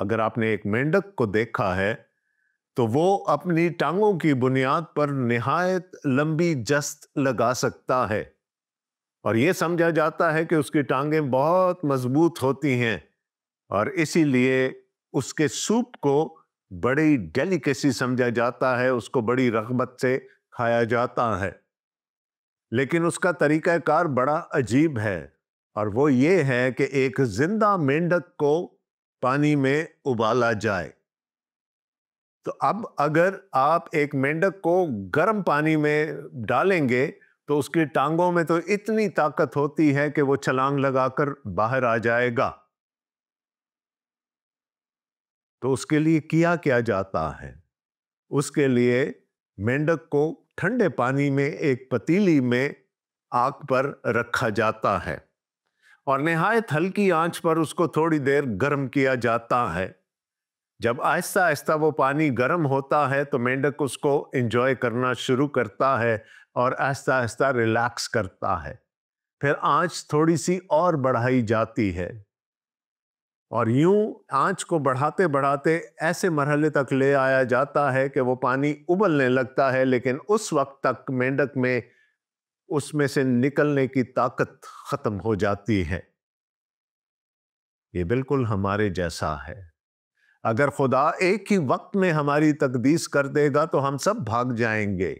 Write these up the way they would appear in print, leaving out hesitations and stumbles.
اگر آپ نے ایک مینڈک کو دیکھا ہے تو وہ اپنی ٹانگوں کی بنیاد پر نہایت لمبی جست لگا سکتا ہے، اور یہ سمجھا جاتا ہے کہ اس کی ٹانگیں بہت مضبوط ہوتی ہیں، اور اسی لیے اس کے سوپ کو بڑی ڈیلیکیسی سمجھا جاتا ہے، اس کو بڑی رغبت سے کھایا جاتا ہے۔ لیکن اس کا طریقہ کار بڑا عجیب ہے، اور وہ یہ ہے کہ ایک زندہ مینڈک کو پانی میں ابالا جائے۔ تو اب اگر آپ ایک مینڈک کو گرم پانی میں ڈالیں گے تو اس کی ٹانگوں میں تو اتنی طاقت ہوتی ہے کہ وہ چھلانگ لگا کر باہر آ جائے گا۔ تو اس کے لیے کیا جاتا ہے؟ اس کے لیے مینڈک کو ٹھنڈے پانی میں ایک پتیلی میں آگ پر رکھا جاتا ہے، اور نہایت ہلکی آنچ پر اس کو تھوڑی دیر گرم کیا جاتا ہے۔ جب آہستہ آہستہ وہ پانی گرم ہوتا ہے تو مینڈک اس کو انجوائے کرنا شروع کرتا ہے اور آہستہ آہستہ ریلیکس کرتا ہے۔ پھر آنچ تھوڑی سی اور بڑھائی جاتی ہے، اور یوں آنچ کو بڑھاتے بڑھاتے ایسے مرحلے تک لے آیا جاتا ہے کہ وہ پانی ابلنے لگتا ہے، لیکن اس وقت تک مینڈک میں اس میں سے نکلنے کی طاقت ختم ہو جاتی ہے۔ یہ بالکل ہمارے جیسا ہے۔ اگر خدا ایک ہی وقت میں ہماری تقدیس کر دے گا تو ہم سب بھاگ جائیں گے۔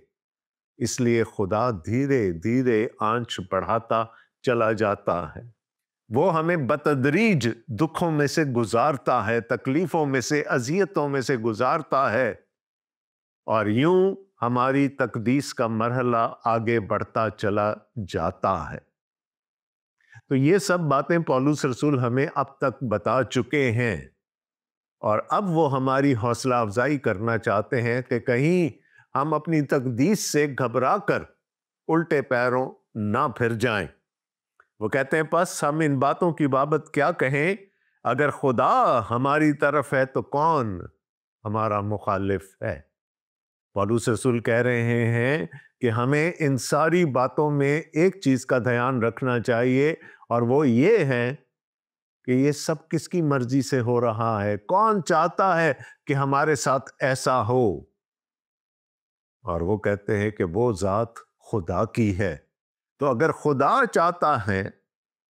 اس لیے خدا دھیرے دھیرے آنچ بڑھاتا چلا جاتا ہے۔ وہ ہمیں بتدریج دکھوں میں سے گزارتا ہے، تکلیفوں میں سے، اذیتوں میں سے گزارتا ہے، اور یوں ہماری تقدیس کا مرحلہ آگے بڑھتا چلا جاتا ہے۔ تو یہ سب باتیں پولس رسول ہمیں اب تک بتا چکے ہیں، اور اب وہ ہماری حوصلہ افزائی کرنا چاہتے ہیں کہ کہیں ہم اپنی تقدیس سے گھبرا کر الٹے پیروں نہ پھر جائیں۔ وہ کہتے ہیں پس ہم ان باتوں کی بابت کیا کہیں؟ اگر خدا ہماری طرف ہے تو کون ہمارا مخالف ہے؟ پولس رسول کہہ رہے ہیں کہ ہمیں ان ساری باتوں میں ایک چیز کا دھیان رکھنا چاہیے، اور وہ یہ ہے کہ یہ سب کس کی مرضی سے ہو رہا ہے؟ کون چاہتا ہے کہ ہمارے ساتھ ایسا ہو؟ اور وہ کہتے ہیں کہ وہ ذات خدا کی ہے۔ تو اگر خدا چاہتا ہے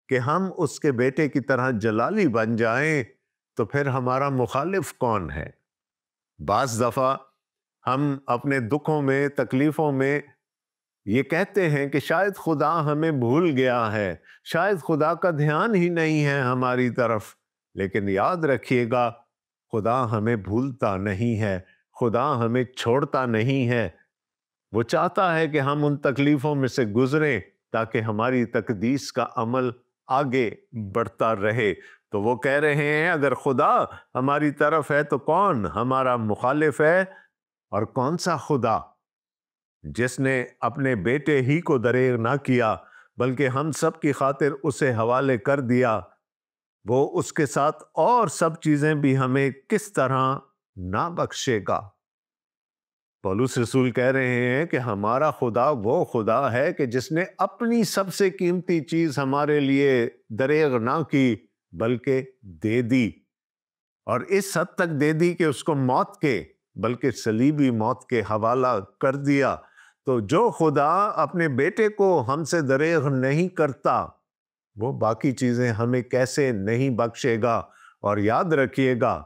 کہ ہم اس کے بیٹے کی طرح جلالی بن جائیں تو پھر ہمارا مخالف کون ہے؟ بعض دفعہ ہم اپنے دکھوں میں، تکلیفوں میں یہ کہتے ہیں کہ شاید خدا ہمیں بھول گیا ہے، شاید خدا کا دھیان ہی نہیں ہے ہماری طرف۔ لیکن یاد رکھیے گا، خدا ہمیں بھولتا نہیں ہے، خدا ہمیں چھوڑتا نہیں ہے۔ وہ چاہتا ہے کہ ہم ان تکلیفوں میں سے گزریں تاکہ ہماری تقدیس کا عمل آگے بڑھتا رہے۔ تو وہ کہہ رہے ہیں اگر خدا ہماری طرف ہے تو کون ہمارا مخالف ہے؟ اور کون سا خدا جس نے اپنے بیٹے ہی کو دریغ نہ کیا بلکہ ہم سب کی خاطر اسے حوالے کر دیا، وہ اس کے ساتھ اور سب چیزیں بھی ہمیں کس طرح نہ بخشے گا؟ پولس رسول کہہ رہے ہیں کہ ہمارا خدا وہ خدا ہے کہ جس نے اپنی سب سے قیمتی چیز ہمارے لیے دریغ نہ کی بلکہ دے دی، اور اس حد تک دے دی کہ اس کو موت کے بلکہ صلیبی موت کے حوالہ کر دیا۔ تو جو خدا اپنے بیٹے کو ہم سے دریغ نہیں کرتا وہ باقی چیزیں ہمیں کیسے نہیں بخشے گا؟ اور یاد رکھیے گا،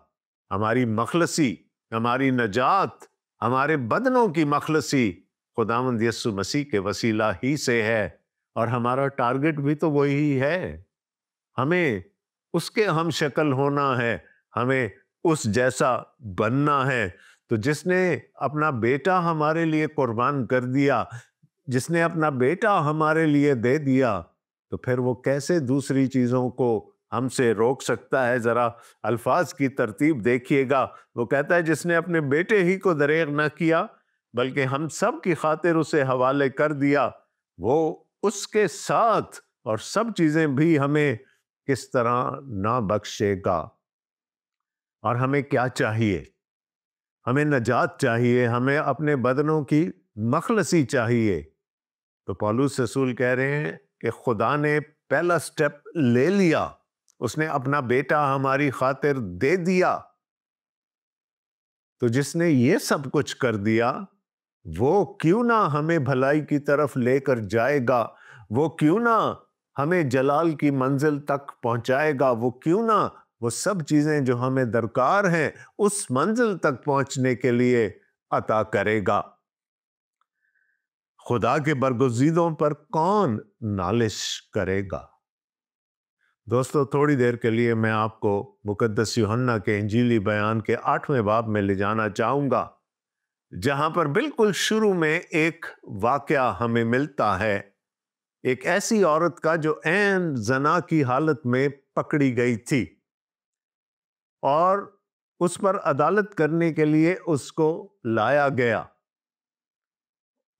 ہماری مخلصی، ہماری نجات، ہمارے بدنوں کی مخلصی خداوند یسوع مسیح کے وسیلہ ہی سے ہے، اور ہمارا ٹارگٹ بھی تو وہی ہے۔ ہمیں اس کے ہم شکل ہونا ہے، ہمیں اس جیسا بننا ہے۔ تو جس نے اپنا بیٹا ہمارے لیے قربان کر دیا، جس نے اپنا بیٹا ہمارے لیے دے دیا، تو پھر وہ کیسے دوسری چیزوں کو ہم سے روک سکتا ہے؟ ذرا الفاظ کی ترتیب دیکھیے گا۔ وہ کہتا ہے جس نے اپنے بیٹے ہی کو دریغ نہ کیا بلکہ ہم سب کی خاطر اسے حوالے کر دیا، وہ اس کے ساتھ اور سب چیزیں بھی ہمیں کس طرح نہ بخشے گا؟ اور ہمیں کیا چاہیے؟ ہمیں نجات چاہیے، ہمیں اپنے بدنوں کی مخلصی چاہیے۔ تو پولس رسول کہہ رہے ہیں کہ خدا نے پہلا سٹیپ لے لیا، اس نے اپنا بیٹا ہماری خاطر دے دیا، تو جس نے یہ سب کچھ کر دیا وہ کیوں نہ ہمیں بھلائی کی طرف لے کر جائے گا، وہ کیوں نہ ہمیں جلال کی منزل تک پہنچائے گا، وہ کیوں نہ وہ سب چیزیں جو ہمیں درکار ہیں اس منزل تک پہنچنے کے لیے عطا کرے گا۔ خدا کے برگزیدوں پر کون نالش کرے گا؟ دوستو، تھوڑی دیر کے لیے میں آپ کو مقدس یوحنا کے انجیلی بیان کے 8ویں باب میں لے جانا چاہوں گا، جہاں پر بالکل شروع میں ایک واقعہ ہمیں ملتا ہے، ایک ایسی عورت کا جو عین زنا کی حالت میں پکڑی گئی تھی اور اس پر عدالت کرنے کے لیے اس کو لایا گیا،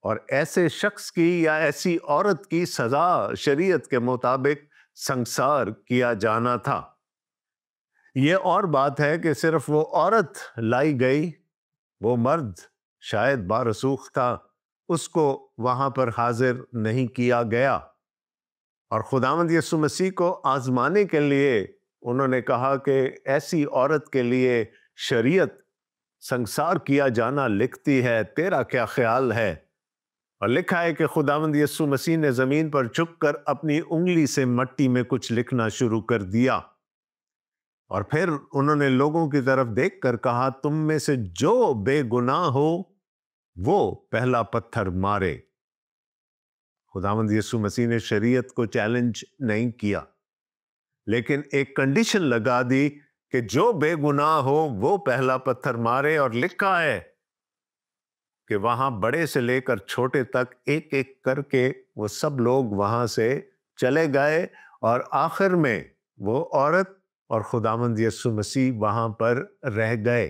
اور ایسے شخص کی یا ایسی عورت کی سزا شریعت کے مطابق سنسار کیا جانا تھا۔ یہ اور بات ہے کہ صرف وہ عورت لائی گئی، وہ مرد شاید بارسوخ تھا، اس کو وہاں پر حاضر نہیں کیا گیا، اور خداوند یسوع مسیح کو آزمانے کے لیے انہوں نے کہا کہ ایسی عورت کے لیے شریعت سنسار کیا جانا لکھتی ہے، تیرا کیا خیال ہے؟ اور لکھا ہے کہ خداوند یسوع مسیح نے زمین پر جھک کر اپنی انگلی سے مٹی میں کچھ لکھنا شروع کر دیا، اور پھر انہوں نے لوگوں کی طرف دیکھ کر کہا، تم میں سے جو بے گناہ ہو وہ پہلا پتھر مارے۔ خداوند یسوع مسیح نے شریعت کو چیلنج نہیں کیا، لیکن ایک کنڈیشن لگا دی کہ جو بے گناہ ہو وہ پہلا پتھر مارے، اور لکھا ہے کہ وہاں بڑے سے لے کر چھوٹے تک ایک ایک کر کے وہ سب لوگ وہاں سے چلے گئے، اور آخر میں وہ عورت اور خداوند یسوع مسیح وہاں پر رہ گئے۔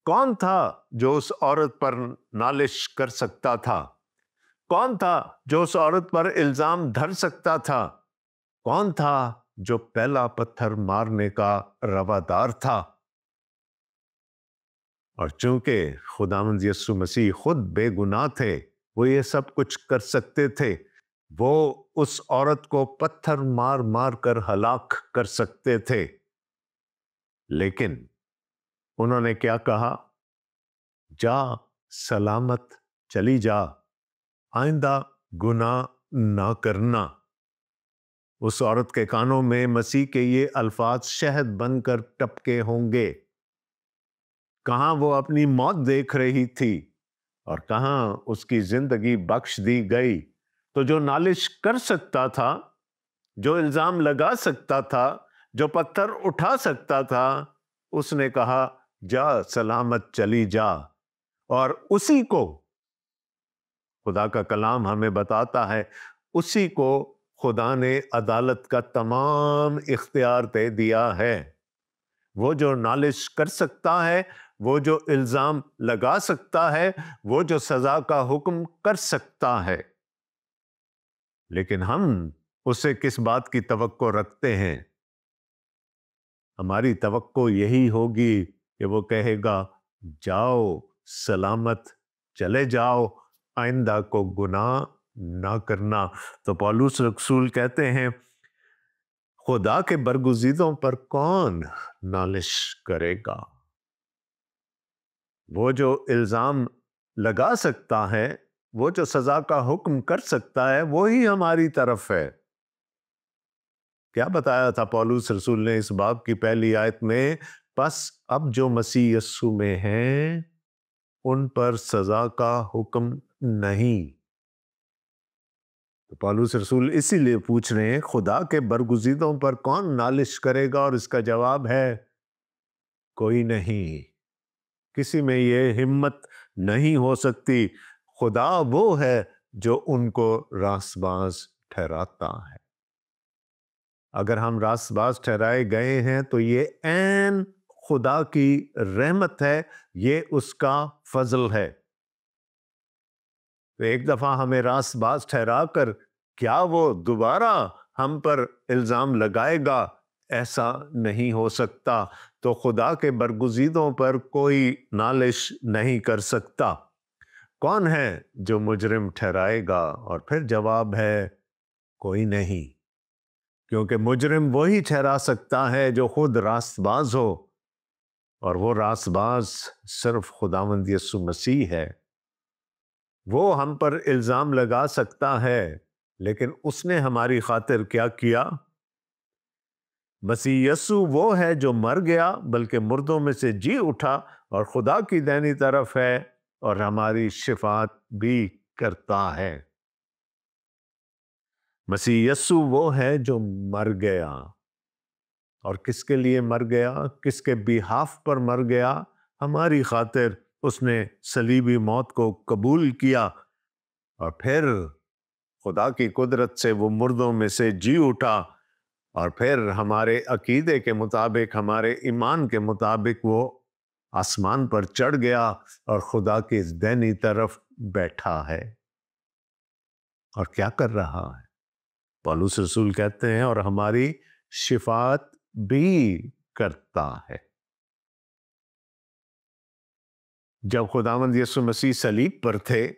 کون تھا جو اس عورت پر نالش کر سکتا تھا؟ کون تھا جو اس عورت پر الزام دھر سکتا تھا؟ کون تھا جو پہلا پتھر مارنے کا روادار تھا؟ اور چونکہ خداوند یسوع مسیح خود بے گناہ تھے، وہ یہ سب کچھ کر سکتے تھے، وہ اس عورت کو پتھر مار مار کر ہلاک کر سکتے تھے، لیکن انہوں نے کیا کہا؟ جا، سلامت چلی جا، آئندہ گناہ نہ کرنا۔ اس عورت کے کانوں میں مسیح کے یہ الفاظ شہد بن کر ٹپکے ہوں گے۔ کہاں وہ اپنی موت دیکھ رہی تھی اور کہاں اس کی زندگی بخش دی گئی۔ تو جو نالش کر سکتا تھا، جو الزام لگا سکتا تھا، جو پتھر اٹھا سکتا تھا، اس نے کہا جا، سلامت چلی جا، اور اسی کو خدا کا کلام ہمیں بتاتا ہے، اسی کو خدا نے عدالت کا تمام اختیار دے دیا ہے۔ وہ جو نالش کر سکتا ہے، وہ جو الزام لگا سکتا ہے، وہ جو سزا کا حکم کر سکتا ہے، لیکن ہم اسے کس بات کی توقع رکھتے ہیں؟ ہماری توقع یہی ہوگی کہ وہ کہے گا جاؤ، سلامت چلے جاؤ، آئندہ کو گناہ نہ کرنا۔ تو پولس رسول کہتے ہیں خدا کے برگزیدوں پر کون نالش کرے گا؟ وہ جو الزام لگا سکتا ہے، وہ جو سزا کا حکم کر سکتا ہے، وہی ہماری طرف ہے۔ کیا بتایا تھا پولس رسول نے اس باب کی پہلی آیت میں؟ پس اب جو مسیح یسوع میں ہیں ان پر سزا کا حکم نہیں۔ تو پولس رسول اسی لیے پوچھ رہے ہیں خدا کے برگزیدوں پر کون نالش کرے گا، اور اس کا جواب ہے کوئی نہیں۔ کسی میں یہ ہمت نہیں ہو سکتی۔ خدا وہ ہے جو ان کو راست باز ٹھہراتا ہے۔ اگر ہم راست باز ٹھہرائے گئے ہیں تو یہ عین خدا کی رحمت ہے، یہ اس کا فضل ہے۔ تو ایک دفعہ ہمیں راست باز ٹھہرا کر کیا وہ دوبارہ ہم پر الزام لگائے گا؟ ایسا نہیں ہو سکتا۔ تو خدا کے برگزیدوں پر کوئی نالش نہیں کر سکتا۔ کون ہے جو مجرم ٹھہرائے گا؟ اور پھر جواب ہے کوئی نہیں، کیونکہ مجرم وہی ٹھہرا سکتا ہے جو خود راست باز ہو، اور وہ راست باز صرف خداوند یسوع مسیح ہے۔ وہ ہم پر الزام لگا سکتا ہے، لیکن اس نے ہماری خاطر کیا کیا؟ مسیح یسوع وہ ہے جو مر گیا بلکہ مردوں میں سے جی اٹھا اور خدا کی دائنی طرف ہے اور ہماری شفاعت بھی کرتا ہے۔ مسیح یسوع وہ ہے جو مر گیا، اور کس کے لیے مر گیا؟ کس کے بیہاف پر مر گیا؟ ہماری خاطر اس نے صلیبی موت کو قبول کیا، اور پھر خدا کی قدرت سے وہ مردوں میں سے جی اٹھا، اور پھر ہمارے عقیدے کے مطابق، ہمارے ایمان کے مطابق وہ آسمان پر چڑھ گیا اور خدا کی دائنی طرف بیٹھا ہے۔ اور کیا کر رہا ہے؟ پولس رسول کہتے ہیں اور ہماری شفاعت بھی کرتا ہے۔ جب خداوند یسوع مسیح صلیب پر تھے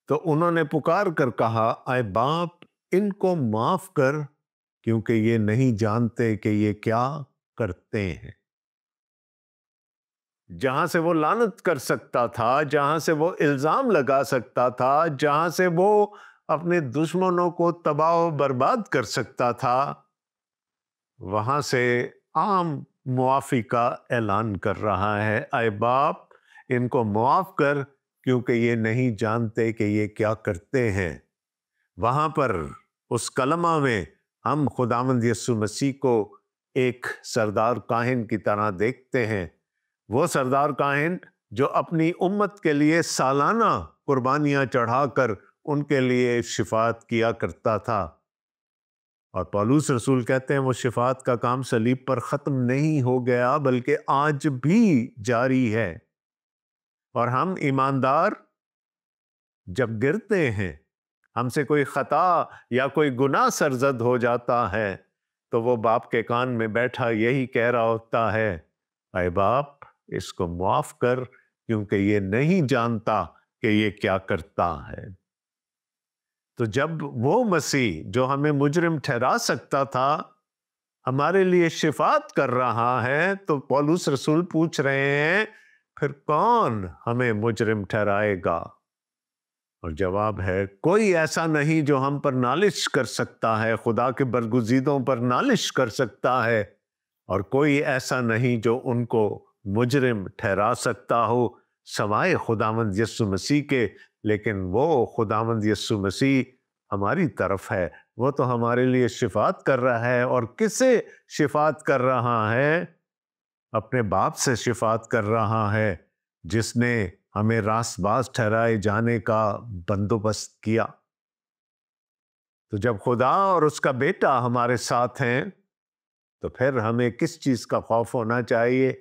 تو انہوں نے پکار کر کہا، اے باپ ان کو معاف کر، کیونکہ یہ نہیں جانتے کہ یہ کیا کرتے ہیں۔ جہاں سے وہ لعنت کر سکتا تھا، جہاں سے وہ الزام لگا سکتا تھا، جہاں سے وہ اپنے دشمنوں کو تباہ و برباد کر سکتا تھا، وہاں سے عام معافی کا اعلان کر رہا ہے، اے باپ ان کو معاف کر، کیونکہ یہ نہیں جانتے کہ یہ کیا کرتے ہیں۔ وہاں پر اس کلمہ میں ہم خداوند یسوع مسیح کو ایک سردار کاہن کی طرح دیکھتے ہیں، وہ سردار کاہن جو اپنی امت کے لیے سالانہ قربانیاں چڑھا کر ان کے لیے شفاعت کیا کرتا تھا۔ اور پولس رسول کہتے ہیں وہ شفاعت کا کام صلیب پر ختم نہیں ہو گیا بلکہ آج بھی جاری ہے۔ اور ہم ایماندار جب گرتے ہیں، ہم سے کوئی خطا یا کوئی گناہ سرزد ہو جاتا ہے، تو وہ باپ کے کان میں بیٹھا یہی کہہ رہا ہوتا ہے، اے باپ اس کو معاف کر، کیونکہ یہ نہیں جانتا کہ یہ کیا کرتا ہے۔ تو جب وہ مسیح جو ہمیں مجرم ٹھہرا سکتا تھا ہمارے لیے شفاعت کر رہا ہے، تو پولس رسول پوچھ رہے ہیں پھر کون ہمیں مجرم ٹھہرائے گا؟ اور جواب ہے کوئی ایسا نہیں جو ہم پر نالش کر سکتا ہے، خدا کے برگزیدوں پر نالش کر سکتا ہے، اور کوئی ایسا نہیں جو ان کو مجرم ٹھہرا سکتا ہو سوائے خداوند یسوع مسیح کے۔ لیکن وہ خداوند یسوع مسیح ہماری طرف ہے، وہ تو ہمارے لیے شفاعت کر رہا ہے۔ اور کس سے شفاعت کر رہا ہے؟ اپنے باپ سے شفاعت کر رہا ہے، جس نے ہمیں راست باز ٹھہرائے جانے کا بندوبست کیا۔ تو جب خدا اور اس کا بیٹا ہمارے ساتھ ہیں تو پھر ہمیں کس چیز کا خوف ہونا چاہیے؟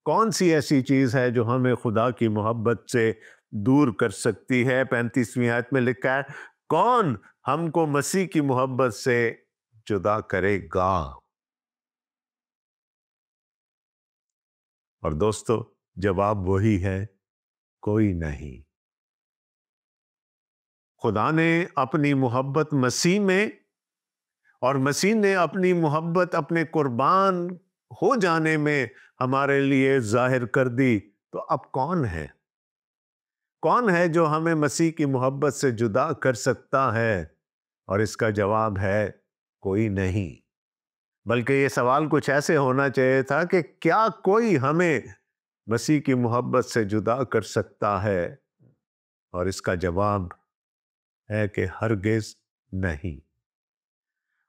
کون سی ایسی چیز ہے جو ہمیں خدا کی محبت سے دور کر سکتی ہے؟ 35ویں آیت میں لکھا ہے، کون ہم کو مسیح کی محبت سے جدا کرے گا؟ اور دوستو جواب وہی ہے، کوئی نہیں۔ خدا نے اپنی محبت مسیح میں، اور مسیح نے اپنی محبت اپنے قربان ہو جانے میں ہمارے لیے ظاہر کر دی۔ تو اب کون ہے؟ کون ہے جو ہمیں مسیح کی محبت سے جدا کر سکتا ہے؟ اور اس کا جواب ہے کوئی نہیں۔ بلکہ یہ سوال کچھ ایسے ہونا چاہیے تھا کہ کیا کوئی ہمیں مسیح کی محبت سے جدا کر سکتا ہے؟ اور اس کا جواب ہے کہ ہرگز نہیں۔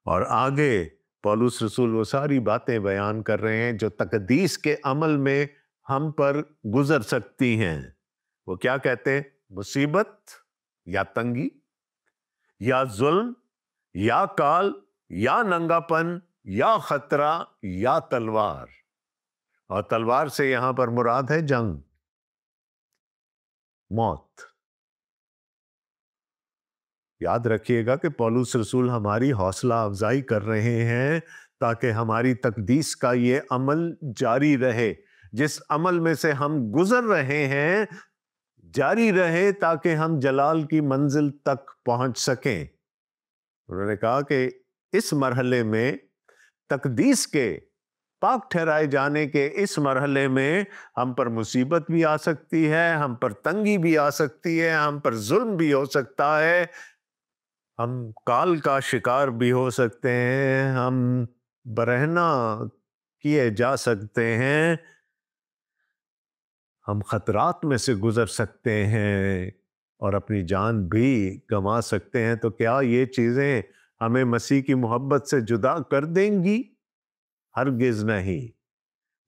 اور آگے پولس رسول وہ ساری باتیں بیان کر رہے ہیں جو تقدیس کے عمل میں ہم پر گزر سکتی ہیں۔ وہ کیا کہتے ہیں؟ مصیبت یا تنگی یا ظلم یا کال یا ننگا پن یا خطرہ یا تلوار۔ اور تلوار سے یہاں پر مراد ہے جنگ، موت۔ یاد رکھیے گا کہ پولس رسول ہماری حوصلہ افزائی کر رہے ہیں تاکہ ہماری تقدیس کا یہ عمل جاری رہے، جس عمل میں سے ہم گزر رہے ہیں جاری رہے، تاکہ ہم جلال کی منزل تک پہنچ سکیں۔ انہوں نے کہا کہ اس مرحلے میں تقدیس کے پاک ٹھہرائے جانے کے اس مرحلے میں ہم پر مصیبت بھی آ سکتی ہے، ہم پر تنگی بھی آ سکتی ہے، ہم پر ظلم بھی ہو سکتا ہے، ہم کال کا شکار بھی ہو سکتے ہیں، ہم برہنہ کیے جا سکتے ہیں، ہم خطرات میں سے گزر سکتے ہیں اور اپنی جان بھی گنوا سکتے ہیں۔ تو کیا یہ چیزیں ہمیں مسیح کی محبت سے جدا کر دیں گی؟ ہرگز نہیں۔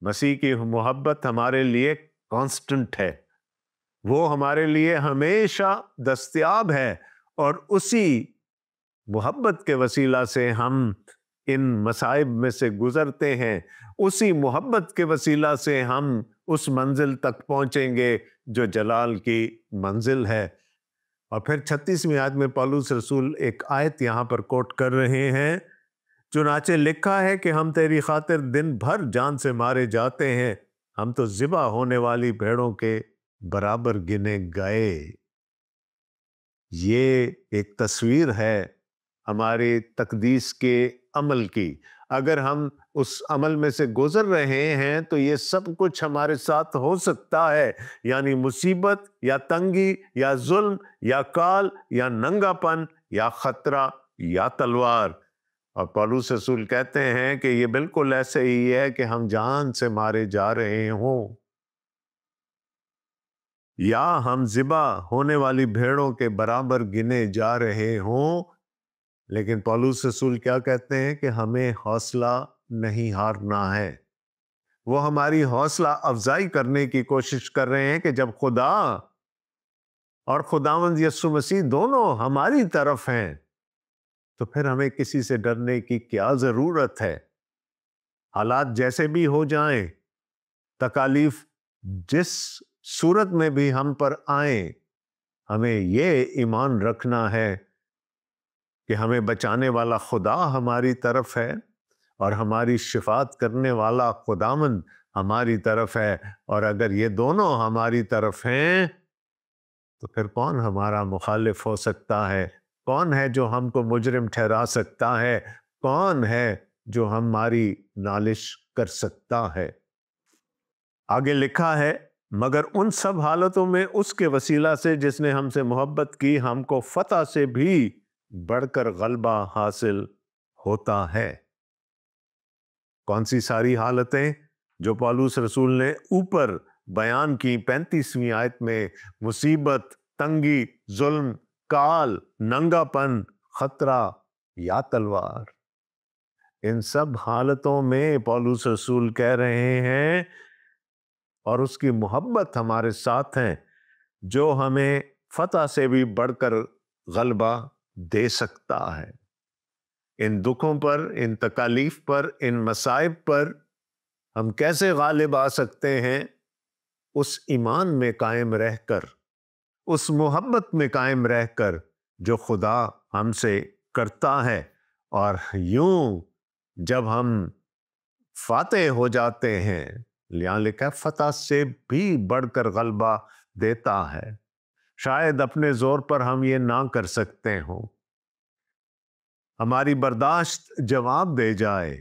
مسیح کی محبت ہمارے لیے کانسٹنٹ ہے، وہ ہمارے لیے ہمیشہ دستیاب ہے، اور اسی محبت کے وسیلہ سے ہم ان مصائب میں سے گزرتے ہیں، اسی محبت کے وسیلہ سے ہم اس منزل تک پہنچیں گے جو جلال کی منزل ہے۔ اور پھر 36ویں آیت میں پولس رسول ایک آیت یہاں پر کوٹ کر رہے ہیں، چنانچہ لکھا ہے کہ ہم تیری خاطر دن بھر جان سے مارے جاتے ہیں، ہم تو ذبح ہونے والی بھیڑوں کے برابر گنے گئے۔ یہ ایک تصویر ہے ہماری تقدیس کے عمل کی۔ اگر ہم اس عمل میں سے گزر رہے ہیں تو یہ سب کچھ ہمارے ساتھ ہو سکتا ہے، یعنی مصیبت یا تنگی یا ظلم یا کال یا ننگا پن یا خطرہ یا تلوار۔ اور پولس رسول کہتے ہیں کہ یہ بالکل ایسے ہی ہے کہ ہم جان سے مارے جا رہے ہوں، یا ہم ذبح ہونے والی بھیڑوں کے برابر گنے جا رہے ہوں، لیکن پولس رسول کیا کہتے ہیں کہ ہمیں حوصلہ نہیں ہارنا ہے۔ وہ ہماری حوصلہ افزائی کرنے کی کوشش کر رہے ہیں کہ جب خدا اور خداوند یسوع مسیح دونوں ہماری طرف ہیں تو پھر ہمیں کسی سے ڈرنے کی کیا ضرورت ہے؟ حالات جیسے بھی ہو جائیں، تکالیف جس صورت میں بھی ہم پر آئیں، ہمیں یہ ایمان رکھنا ہے کہ ہمیں بچانے والا خدا ہماری طرف ہے، اور ہماری شفاعت کرنے والا خداوند ہماری طرف ہے۔ اور اگر یہ دونوں ہماری طرف ہیں تو پھر کون ہمارا مخالف ہو سکتا ہے؟ کون ہے جو ہم کو مجرم ٹھہرا سکتا ہے؟ کون ہے جو ہماری نالش کر سکتا ہے؟ آگے لکھا ہے، مگر ان سب حالتوں میں اس کے وسیلہ سے جس نے ہم سے محبت کی، ہم کو فتح سے بھی بڑھ کر غلبہ حاصل ہوتا ہے۔ کون سی ساری حالتیں جو پولس رسول نے اوپر بیان کی 35ویں آیت میں؟ مصیبت، تنگی، ظلم، کال، ننگا پن، خطرہ یا تلوار۔ ان سب حالتوں میں پولس رسول کہہ رہے ہیں، اور اس کی محبت ہمارے ساتھ ہیں جو ہمیں فتح سے بھی بڑھ کر غلبہ دے سکتا ہے۔ ان دکھوں پر، ان تکالیف پر، ان مصائب پر ہم کیسے غالب آ سکتے ہیں؟ اس ایمان میں قائم رہ کر، اس محبت میں قائم رہ کر جو خدا ہم سے کرتا ہے۔ اور یوں جب ہم فاتح ہو جاتے ہیں، یہاں لکھا ہے فتح سے بھی بڑھ کر غلبہ دیتا ہے۔ شاید اپنے زور پر ہم یہ نہ کر سکتے ہوں، ہماری برداشت جواب دے جائے،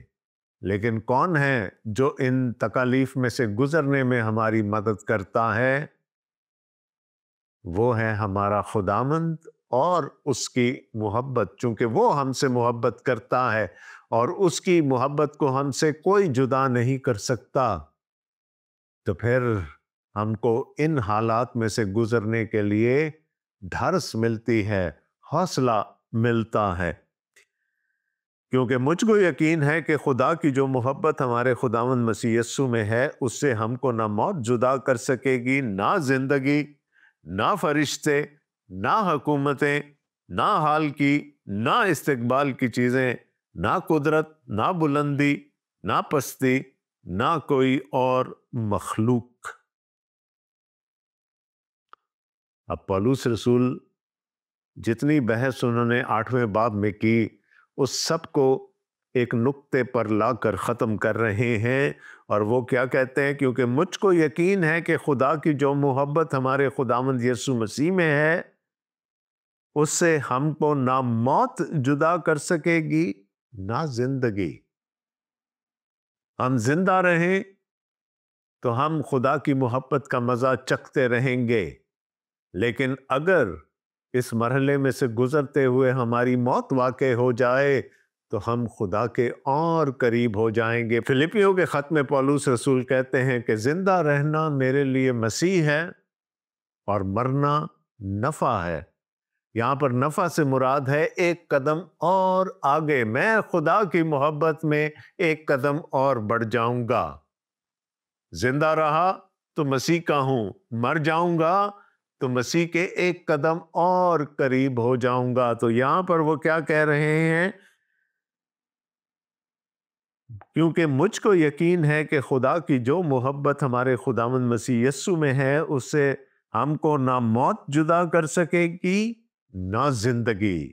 لیکن کون ہے جو ان تکالیف میں سے گزرنے میں ہماری مدد کرتا ہے؟ وہ ہے ہمارا خداوند اور اس کی محبت، چونکہ وہ ہم سے محبت کرتا ہے اور اس کی محبت کو ہم سے کوئی جدا نہیں کر سکتا۔ تو پھر ہم کو ان حالات میں سے گزرنے کے لیے ڈھارس ملتی ہے، حوصلہ ملتا ہے، کیونکہ مجھ کو یقین ہے کہ خدا کی جو محبت ہمارے خداوند مسیح یسوع میں ہے، اس سے ہم کو نہ موت جدا کر سکے گی، نہ زندگی، نہ فرشتے، نہ حکومتیں، نہ حال کی، نہ استقبال کی چیزیں، نہ قدرت، نہ بلندی، نہ پستی، نہ کوئی اور مخلوق۔ اب پولس رسول جتنی بحث انہوں نے 8ویں باب میں کی، اس سب کو ایک نقطے پر لا کر ختم کر رہے ہیں، اور وہ کیا کہتے ہیں؟ کیونکہ مجھ کو یقین ہے کہ خدا کی جو محبت ہمارے خداوند یسوع مسیح میں ہے، اس سے ہم کو نہ موت جدا کر سکے گی، نہ زندگی۔ ہم زندہ رہیں تو ہم خدا کی محبت کا مزہ چکھتے رہیں گے، لیکن اگر اس مرحلے میں سے گزرتے ہوئے ہماری موت واقع ہو جائے تو ہم خدا کے اور قریب ہو جائیں گے۔ فلپیوں کے خط میں پولس رسول کہتے ہیں کہ زندہ رہنا میرے لیے مسیح ہے اور مرنا نفع ہے۔ یہاں پر نفع سے مراد ہے ایک قدم اور آگے، میں خدا کی محبت میں ایک قدم اور بڑھ جاؤں گا۔ زندہ رہا تو مسیح کا ہوں، مر جاؤں گا تو مسیح کے ایک قدم اور قریب ہو جاؤں گا۔ تو یہاں پر وہ کیا کہہ رہے ہیں؟ کیونکہ مجھ کو یقین ہے کہ خدا کی جو محبت ہمارے خداوند مسیح یسوع میں ہے، اس سے ہم کو نہ موت جدا کر سکے گی نہ زندگی۔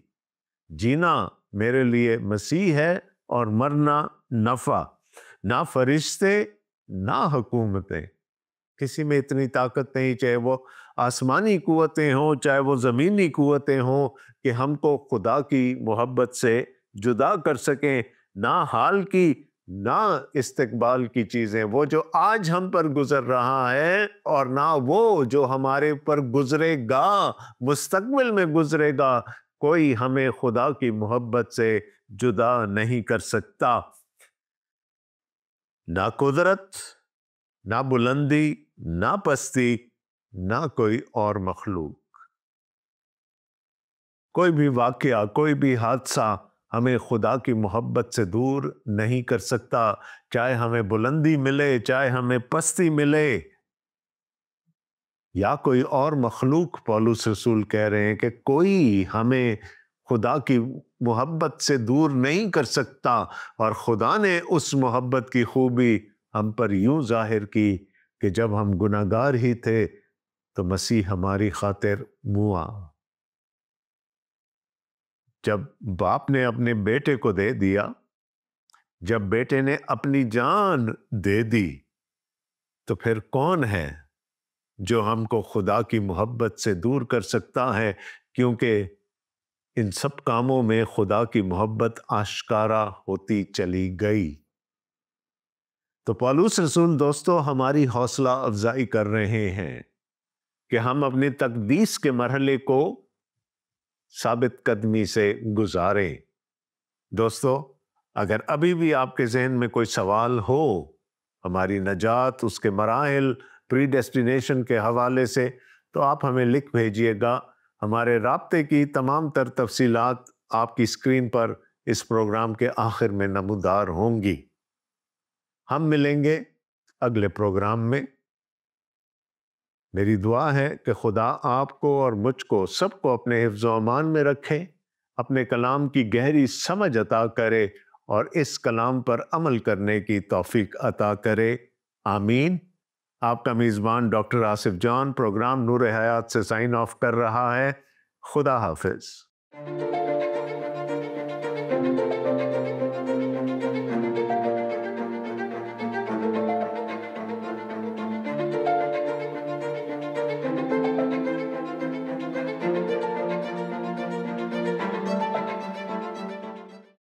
جینا میرے لیے مسیح ہے اور مرنا نفع۔ نہ فرشتے نہ حکومتیں، کسی میں اتنی طاقت نہیں، چاہے وہ آسمانی قوتیں ہوں چاہے وہ زمینی قوتیں ہوں، کہ ہم کو خدا کی محبت سے جدا کر سکیں۔ نہ حال کی نہ استقبال کی چیزیں، وہ جو آج ہم پر گزر رہا ہے، اور نہ وہ جو ہمارے پر گزرے گا، مستقبل میں گزرے گا، کوئی ہمیں خدا کی محبت سے جدا نہیں کر سکتا۔ نہ قدرت، نہ بلندی، نہ پستی، نہ کوئی اور مخلوق۔ کوئی بھی واقعہ، کوئی بھی حادثہ ہمیں خدا کی محبت سے دور نہیں کر سکتا، چاہے ہمیں بلندی ملے، چاہے ہمیں پستی ملے، یا کوئی اور مخلوق۔ پولس رسول کہہ رہے ہیں کہ کوئی ہمیں خدا کی محبت سے دور نہیں کر سکتا، اور خدا نے اس محبت کی خوبی ہم پر یوں ظاہر کی کہ جب ہم گناہگار ہی تھے تو مسیح ہماری خاطر موا۔ جب باپ نے اپنے بیٹے کو دے دیا، جب بیٹے نے اپنی جان دے دی، تو پھر کون ہے جو ہم کو خدا کی محبت سے دور کر سکتا ہے؟ کیونکہ ان سب کاموں میں خدا کی محبت آشکارا ہوتی چلی گئی۔ تو پولس رسول دوستو ہماری حوصلہ افزائی کر رہے ہیں کہ ہم اپنی تقدیس کے مرحلے کو ثابت قدمی سے گزاریں۔ دوستو، اگر ابھی بھی آپ کے ذہن میں کوئی سوال ہو ہماری نجات، اس کے مراحل، پری ڈیسٹینیشن کے حوالے سے، تو آپ ہمیں لکھ بھیجیے گا۔ ہمارے رابطے کی تمام تر تفصیلات آپ کی اسکرین پر اس پروگرام کے آخر میں نمودار ہوں گی۔ ہم ملیں گے اگلے پروگرام میں۔ میری دعا ہے کہ خدا آپ کو اور مجھ کو سب کو اپنے حفظ و امان میں رکھے، اپنے کلام کی گہری سمجھ عطا کرے اور اس کلام پر عمل کرنے کی توفیق عطا کرے۔ آمین۔ آپ کا میزبان ڈاکٹر آصف جان پروگرام نور حیات سے سائن آف کر رہا ہے۔ خدا حافظ۔